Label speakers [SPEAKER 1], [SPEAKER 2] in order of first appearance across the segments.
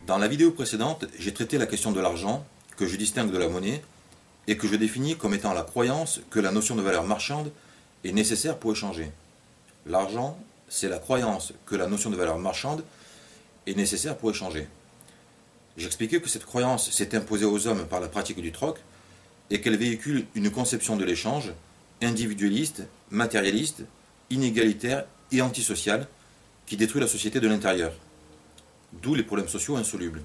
[SPEAKER 1] Dans la vidéo précédente, j'ai traité la question de l'argent, que je distingue de la monnaie, et que je définis comme étant la croyance que la notion de valeur marchande est nécessaire pour échanger. L'argent, c'est la croyance que la notion de valeur marchande est nécessaire pour échanger. J'expliquais que cette croyance s'est imposée aux hommes par la pratique du troc, et qu'elle véhicule une conception de l'échange individualiste, matérialiste, inégalitaire et antisociale qui détruit la société de l'intérieur. D'où les problèmes sociaux insolubles.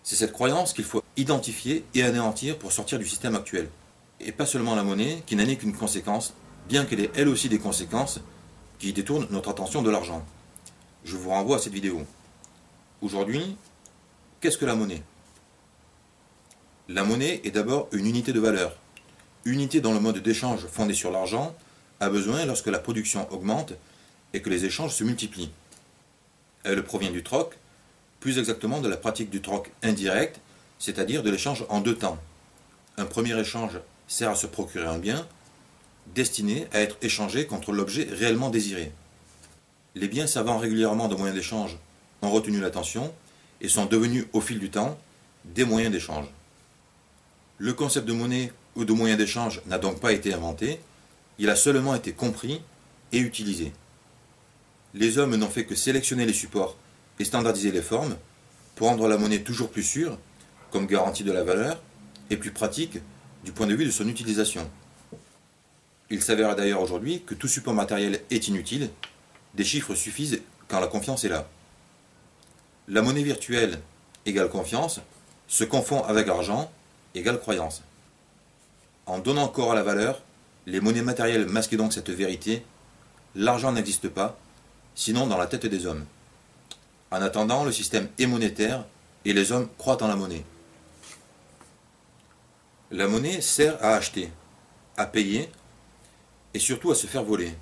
[SPEAKER 1] C'est cette croyance qu'il faut identifier et anéantir pour sortir du système actuel. Et pas seulement la monnaie, qui n'a n'est qu'une conséquence, bien qu'elle ait elle aussi des conséquences qui détournent notre attention de l'argent. Je vous renvoie à cette vidéo. Aujourd'hui, qu'est-ce que la monnaie? La monnaie est d'abord une unité de valeur, unité dont le mode d'échange fondé sur l'argent a besoin lorsque la production augmente et que les échanges se multiplient. Elle provient du troc, plus exactement de la pratique du troc indirect, c'est-à-dire de l'échange en deux temps. Un premier échange sert à se procurer un bien, destiné à être échangé contre l'objet réellement désiré. Les biens servant régulièrement de moyens d'échange ont retenu l'attention et sont devenus au fil du temps des moyens d'échange. Le concept de monnaie ou de moyen d'échange n'a donc pas été inventé, il a seulement été compris et utilisé. Les hommes n'ont fait que sélectionner les supports et standardiser les formes pour rendre la monnaie toujours plus sûre, comme garantie de la valeur, et plus pratique du point de vue de son utilisation. Il s'avère d'ailleurs aujourd'hui que tout support matériel est inutile, des chiffres suffisent quand la confiance est là. La monnaie virtuelle égale confiance se confond avec argent égale croyance. En donnant corps à la valeur, les monnaies matérielles masquent donc cette vérité, l'argent n'existe pas, sinon dans la tête des hommes. En attendant, le système est monétaire et les hommes croient en la monnaie. La monnaie sert à acheter, à payer et surtout à se faire voler.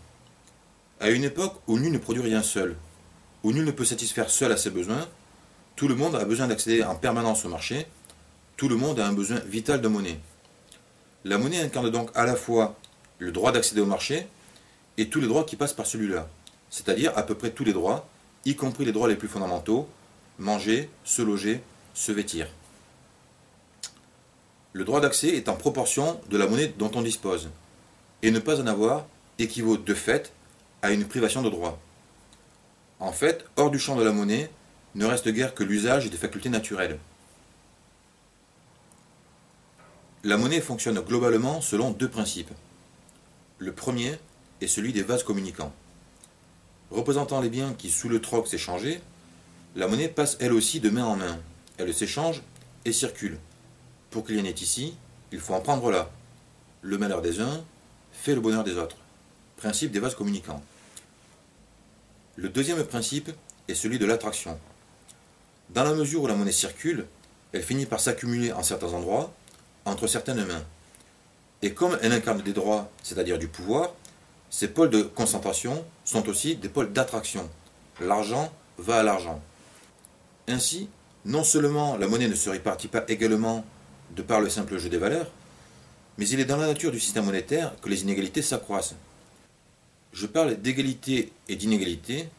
[SPEAKER 1] À une époque où nul ne produit rien seul, où nul ne peut satisfaire seul à ses besoins, tout le monde a besoin d'accéder en permanence au marché, tout le monde a un besoin vital de monnaie. La monnaie incarne donc à la fois le droit d'accéder au marché et tous les droits qui passent par celui-là, c'est-à-dire à peu près tous les droits, y compris les droits les plus fondamentaux, manger, se loger, se vêtir. Le droit d'accès est en proportion de la monnaie dont on dispose, et ne pas en avoir équivaut de fait à une privation de droit. En fait, hors du champ de la monnaie, ne reste guère que l'usage des facultés naturelles. La monnaie fonctionne globalement selon deux principes. Le premier est celui des vases communicants. Représentant les biens qui, sous le troc, s'échangeaient, la monnaie passe elle aussi de main en main. Elle s'échange et circule. Pour qu'il y en ait ici, il faut en prendre là. Le malheur des uns fait le bonheur des autres. Principe des vases communicants. Le deuxième principe est celui de l'attraction. Dans la mesure où la monnaie circule, elle finit par s'accumuler en certains endroits, entre certaines mains. Et comme elle incarne des droits, c'est-à-dire du pouvoir, ces pôles de concentration sont aussi des pôles d'attraction. L'argent va à l'argent. Ainsi, non seulement la monnaie ne se répartit pas également de par le simple jeu des valeurs, mais il est dans la nature du système monétaire que les inégalités s'accroissent. Je parle d'égalité et d'inégalité,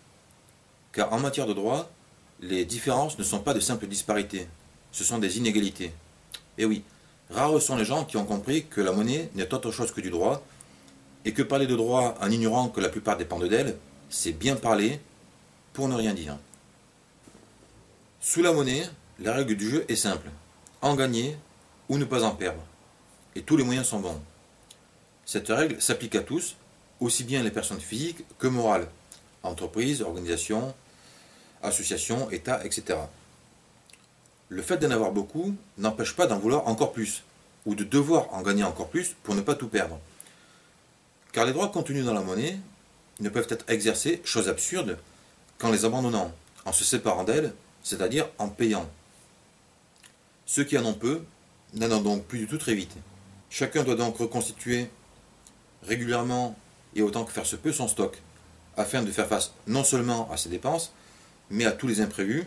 [SPEAKER 1] car en matière de droit, les différences ne sont pas de simples disparités, ce sont des inégalités. Et oui, rares sont les gens qui ont compris que la monnaie n'est autre chose que du droit, et que parler de droit en ignorant que la plupart dépendent d'elle, c'est bien parler pour ne rien dire. Sous la monnaie, la règle du jeu est simple, en gagner ou ne pas en perdre, et tous les moyens sont bons. Cette règle s'applique à tous, aussi bien les personnes physiques que morales, entreprises, organisations, associations, États, etc. Le fait d'en avoir beaucoup n'empêche pas d'en vouloir encore plus, ou de devoir en gagner encore plus pour ne pas tout perdre. Car les droits contenus dans la monnaie ne peuvent être exercés, chose absurde, qu'en les abandonnant, en se séparant d'elle, c'est-à-dire en payant. Ceux qui en ont peu n'en ont donc plus du tout très vite. Chacun doit donc reconstituer régulièrement et autant que faire se peut son stock, afin de faire face non seulement à ses dépenses, mais à tous les imprévus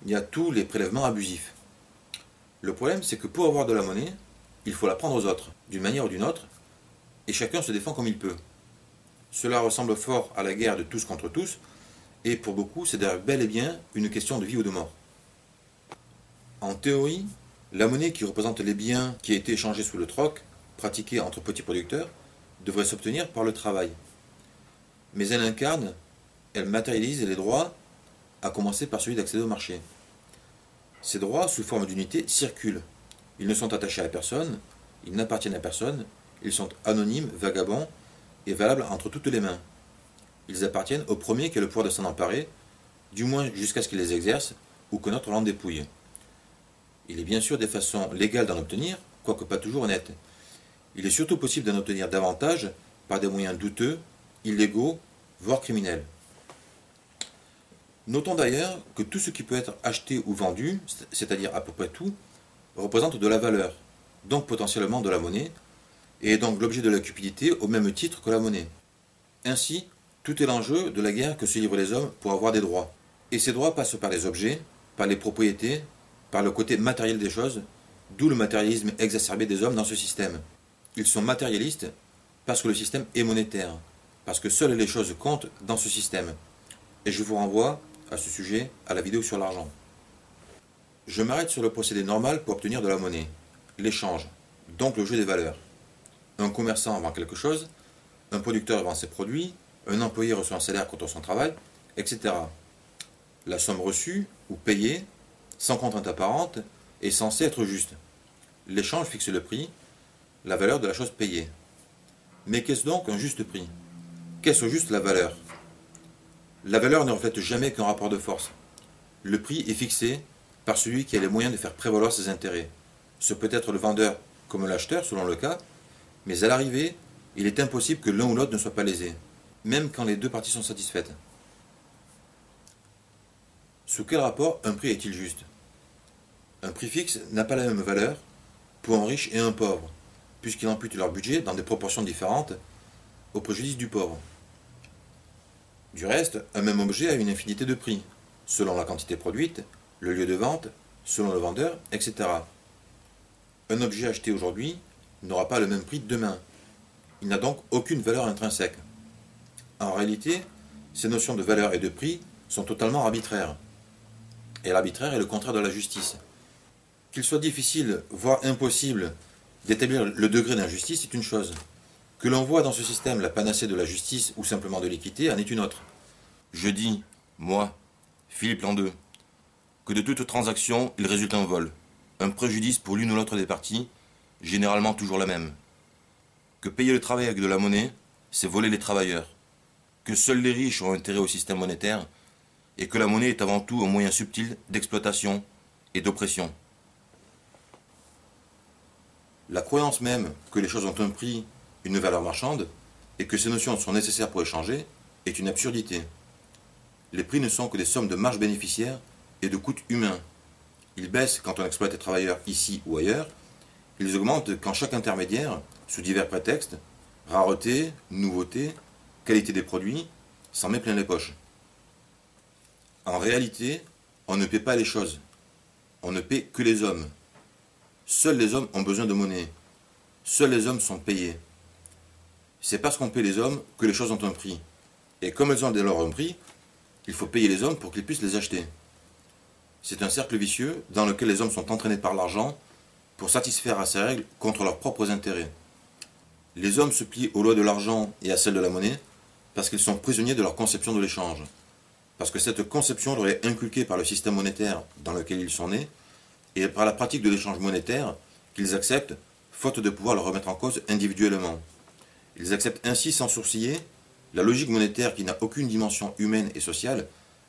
[SPEAKER 1] et à tous les prélèvements abusifs. Le problème, c'est que pour avoir de la monnaie, il faut la prendre aux autres, d'une manière ou d'une autre, et chacun se défend comme il peut. Cela ressemble fort à la guerre de tous contre tous, et pour beaucoup, c'est bel et bien une question de vie ou de mort. En théorie, la monnaie qui représente les biens qui a été échangés sous le troc, pratiqué entre petits producteurs, devrait s'obtenir par le travail. Mais elle matérialise les droits, à commencer par celui d'accéder au marché. Ces droits, sous forme d'unité, circulent. Ils ne sont attachés à personne, ils n'appartiennent à personne, ils sont anonymes, vagabonds et valables entre toutes les mains. Ils appartiennent au premier qui a le pouvoir de s'en emparer, du moins jusqu'à ce qu'il les exerce ou que notre l'en dépouille. Il est bien sûr des façons légales d'en obtenir, quoique pas toujours honnêtes. Il est surtout possible d'en obtenir davantage par des moyens douteux, illégaux, voire criminels. Notons d'ailleurs que tout ce qui peut être acheté ou vendu, c'est-à-dire à peu près tout, représente de la valeur, donc potentiellement de la monnaie, et est donc l'objet de la cupidité au même titre que la monnaie. Ainsi, tout est l'enjeu de la guerre que se livrent les hommes pour avoir des droits. Et ces droits passent par les objets, par les propriétés, par le côté matériel des choses, d'où le matérialisme exacerbé des hommes dans ce système. Ils sont matérialistes parce que le système est monétaire, parce que seules les choses comptent dans ce système. Et je vous renvoie à ce sujet à la vidéo sur l'argent. Je m'arrête sur le procédé normal pour obtenir de la monnaie, l'échange, donc le jeu des valeurs. Un commerçant vend quelque chose, un producteur vend ses produits, un employé reçoit un salaire contre son travail, etc. La somme reçue ou payée, sans contrainte apparente, est censée être juste. L'échange fixe le prix, la valeur de la chose payée. Mais qu'est-ce donc un juste prix? Qu'est-ce au juste la valeur? La valeur ne reflète jamais qu'un rapport de force. Le prix est fixé par celui qui a les moyens de faire prévaloir ses intérêts. Ce peut être le vendeur comme l'acheteur selon le cas, mais à l'arrivée, il est impossible que l'un ou l'autre ne soit pas lésé, même quand les deux parties sont satisfaites. Sous quel rapport un prix est-il juste? Un prix fixe n'a pas la même valeur pour un riche et un pauvre, puisqu'il ampute leur budget dans des proportions différentes au préjudice du pauvre. Du reste, un même objet a une infinité de prix, selon la quantité produite, le lieu de vente, selon le vendeur, etc. Un objet acheté aujourd'hui n'aura pas le même prix demain. Il n'a donc aucune valeur intrinsèque. En réalité, ces notions de valeur et de prix sont totalement arbitraires. Et l'arbitraire est le contraire de la justice. Qu'il soit difficile, voire impossible, d'établir le degré d'injustice est une chose. Que l'on voit dans ce système la panacée de la justice ou simplement de l'équité en est une autre. Je dis, moi, Philippe Landeux, que de toute transaction, il résulte un vol, un préjudice pour l'une ou l'autre des parties, généralement toujours la même. Que payer le travail avec de la monnaie, c'est voler les travailleurs. Que seuls les riches ont intérêt au système monétaire, et que la monnaie est avant tout un moyen subtil d'exploitation et d'oppression. La croyance même que les choses ont un prix, une valeur marchande, et que ces notions sont nécessaires pour échanger, est une absurdité. Les prix ne sont que des sommes de marge bénéficiaires et de coûts humains. Ils baissent quand on exploite les travailleurs ici ou ailleurs, ils augmentent quand chaque intermédiaire, sous divers prétextes, rareté, nouveauté, qualité des produits, s'en met plein les poches. En réalité, on ne paie pas les choses, on ne paie que les hommes. Seuls les hommes ont besoin de monnaie, seuls les hommes sont payés. C'est parce qu'on paie les hommes que les choses ont un prix. Et comme elles ont dès lors un prix, il faut payer les hommes pour qu'ils puissent les acheter. C'est un cercle vicieux dans lequel les hommes sont entraînés par l'argent pour satisfaire à ces règles contre leurs propres intérêts. Les hommes se plient aux lois de l'argent et à celles de la monnaie parce qu'ils sont prisonniers de leur conception de l'échange. Parce que cette conception leur est inculquée par le système monétaire dans lequel ils sont nés et par la pratique de l'échange monétaire qu'ils acceptent, faute de pouvoir le remettre en cause individuellement. Ils acceptent ainsi sans sourciller la logique monétaire qui n'a aucune dimension humaine et sociale,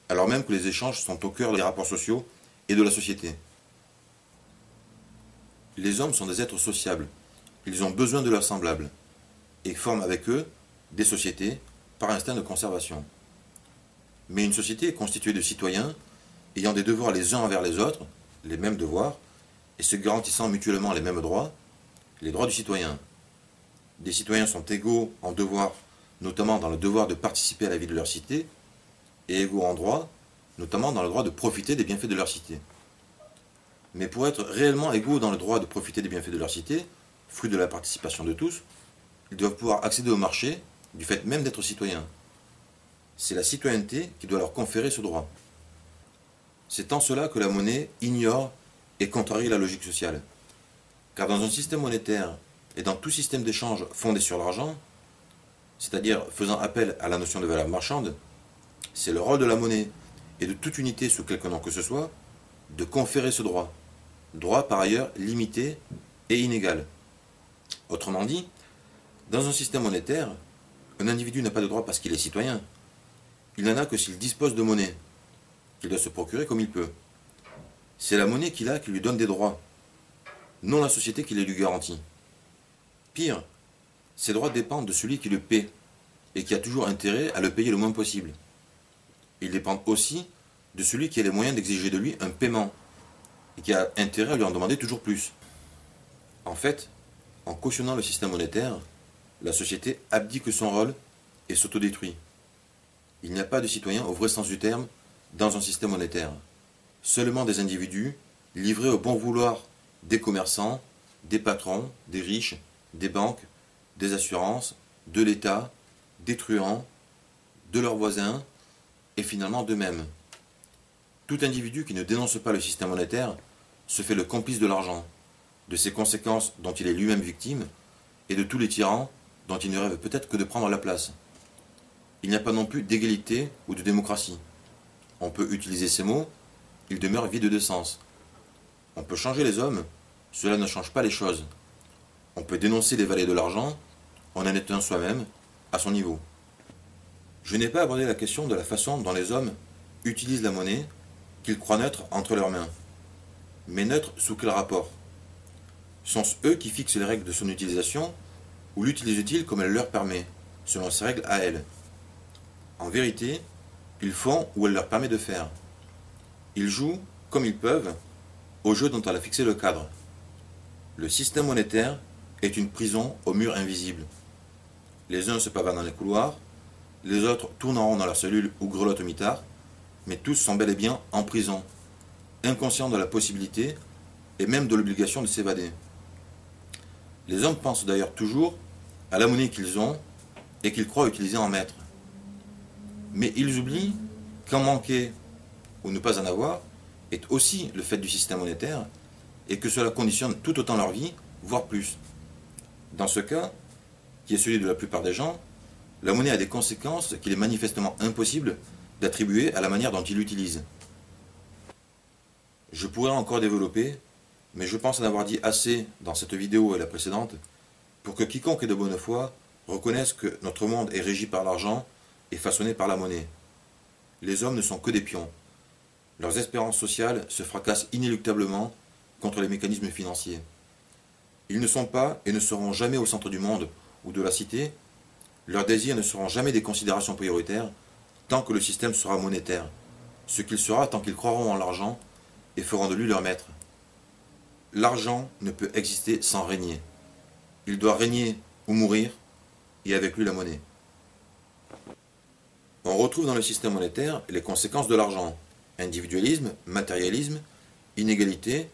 [SPEAKER 1] alors même que les échanges sont au cœur des rapports sociaux et de la société. Les hommes sont des êtres sociables, ils ont besoin de leurs semblables, et forment avec eux des sociétés par instinct de conservation. Mais une société est constituée de citoyens ayant des devoirs les uns envers les autres, les mêmes devoirs, et se garantissant mutuellement les mêmes droits, les droits du citoyen. Des citoyens sont égaux en devoir, notamment dans le devoir de participer à la vie de leur cité, et égaux en droit, notamment dans le droit de profiter des bienfaits de leur cité. Mais pour être réellement égaux dans le droit de profiter des bienfaits de leur cité, fruit de la participation de tous, ils doivent pouvoir accéder au marché du fait même d'être citoyens. C'est la citoyenneté qui doit leur conférer ce droit. C'est en cela que la monnaie ignore et contrarie la logique sociale. Car dans un système monétaire et dans tout système d'échange fondé sur l'argent, c'est-à-dire faisant appel à la notion de valeur marchande, c'est le rôle de la monnaie et de toute unité sous quelque nom que ce soit de conférer ce droit. Droit par ailleurs limité et inégal. Autrement dit, dans un système monétaire, un individu n'a pas de droit parce qu'il est citoyen. Il n'en a que s'il dispose de monnaie, qu'il doit se procurer comme il peut. C'est la monnaie qu'il a qui lui donne des droits, non la société qui les lui garantit. Pire, ces droits dépendent de celui qui le paie, et qui a toujours intérêt à le payer le moins possible. Ils dépendent aussi de celui qui a les moyens d'exiger de lui un paiement, et qui a intérêt à lui en demander toujours plus. En fait, en cautionnant le système monétaire, la société abdique son rôle et s'autodétruit. Il n'y a pas de citoyens au vrai sens du terme dans un système monétaire. Seulement des individus livrés au bon vouloir des commerçants, des patrons, des riches, des banques, des assurances, de l'État, des truands, de leurs voisins et finalement d'eux-mêmes. Tout individu qui ne dénonce pas le système monétaire se fait le complice de l'argent, de ses conséquences dont il est lui-même victime et de tous les tyrans dont il ne rêve peut-être que de prendre la place. Il n'y a pas non plus d'égalité ou de démocratie. On peut utiliser ces mots, ils demeurent vides de sens. On peut changer les hommes, cela ne change pas les choses. On peut dénoncer les valets de l'argent, on en est un soi-même, à son niveau. Je n'ai pas abordé la question de la façon dont les hommes utilisent la monnaie qu'ils croient neutre entre leurs mains. Mais neutre sous quel rapport? Sont-ce eux qui fixent les règles de son utilisation ou l'utilisent-ils comme elle leur permet, selon ses règles à elle? En vérité, ils font où elle leur permet de faire. Ils jouent, comme ils peuvent, au jeu dont elle a fixé le cadre. Le système monétaire est une prison aux murs invisibles. Les uns se pavanent dans les couloirs, les autres tournent en rond dans leur cellule ou grelottent au mitard, mais tous sont bel et bien en prison, inconscients de la possibilité et même de l'obligation de s'évader. Les hommes pensent d'ailleurs toujours à la monnaie qu'ils ont et qu'ils croient utiliser en maître. Mais ils oublient qu'en manquer ou ne pas en avoir est aussi le fait du système monétaire et que cela conditionne tout autant leur vie, voire plus. Dans ce cas, qui est celui de la plupart des gens, la monnaie a des conséquences qu'il est manifestement impossible d'attribuer à la manière dont ils l'utilisent. Je pourrais encore développer, mais je pense en avoir dit assez dans cette vidéo et la précédente pour que quiconque est de bonne foi reconnaisse que notre monde est régi par l'argent et façonné par la monnaie. Les hommes ne sont que des pions. Leurs espérances sociales se fracassent inéluctablement contre les mécanismes financiers. Ils ne sont pas et ne seront jamais au centre du monde ou de la cité. Leurs désirs ne seront jamais des considérations prioritaires tant que le système sera monétaire, ce qu'il sera tant qu'ils croiront en l'argent et feront de lui leur maître. L'argent ne peut exister sans régner. Il doit régner ou mourir, et avec lui la monnaie. On retrouve dans le système monétaire les conséquences de l'argent: individualisme, matérialisme, inégalité,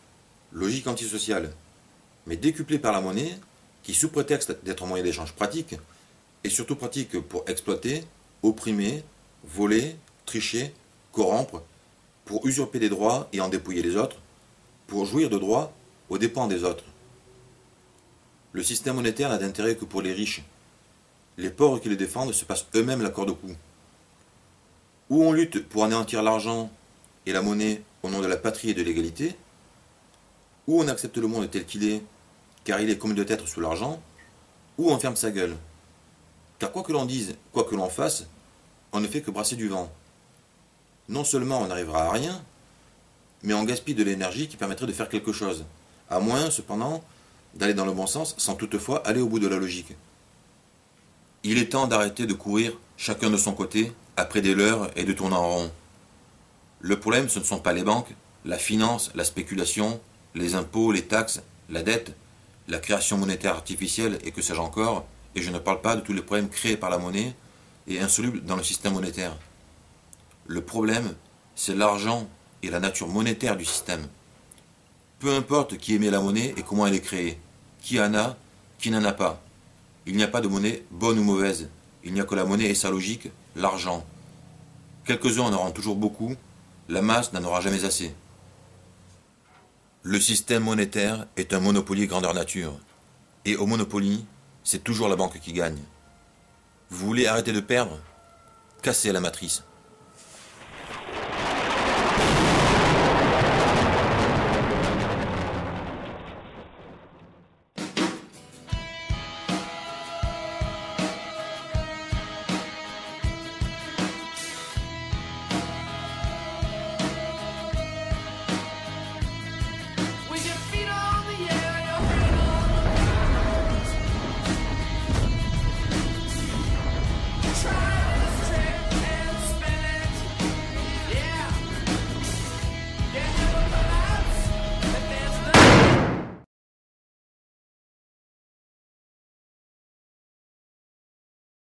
[SPEAKER 1] logique antisociale, mais décuplée par la monnaie, qui sous prétexte d'être un moyen d'échange pratique, est surtout pratique pour exploiter, opprimer, voler, tricher, corrompre, pour usurper des droits et en dépouiller les autres, pour jouir de droits aux dépens des autres. Le système monétaire n'a d'intérêt que pour les riches. Les pauvres qui le défendent se passent eux-mêmes la corde au cou. Ou on lutte pour anéantir l'argent et la monnaie au nom de la patrie et de l'égalité, ou on accepte le monde tel qu'il est, car il est comme il doit être sous l'argent, ou on ferme sa gueule. Car quoi que l'on dise, quoi que l'on fasse, on ne fait que brasser du vent. Non seulement on n'arrivera à rien, mais on gaspille de l'énergie qui permettrait de faire quelque chose, à moins, cependant, d'aller dans le bon sens sans toutefois aller au bout de la logique. Il est temps d'arrêter de courir, chacun de son côté, après des leurres et de tourner en rond. Le problème, ce ne sont pas les banques, la finance, la spéculation, les impôts, les taxes, la dette, la création monétaire artificielle et que sais-je encore, et je ne parle pas de tous les problèmes créés par la monnaie et insolubles dans le système monétaire. Le problème, c'est l'argent et la nature monétaire du système. Peu importe qui émet la monnaie et comment elle est créée, qui en a, qui n'en a pas. Il n'y a pas de monnaie bonne ou mauvaise, il n'y a que la monnaie et sa logique, l'argent. Quelques-uns en auront toujours beaucoup, la masse n'en aura jamais assez. Le système monétaire est un Monopoly grandeur nature. Et au Monopoly, c'est toujours la banque qui gagne. Vous voulez arrêter de perdre? Cassez la matrice.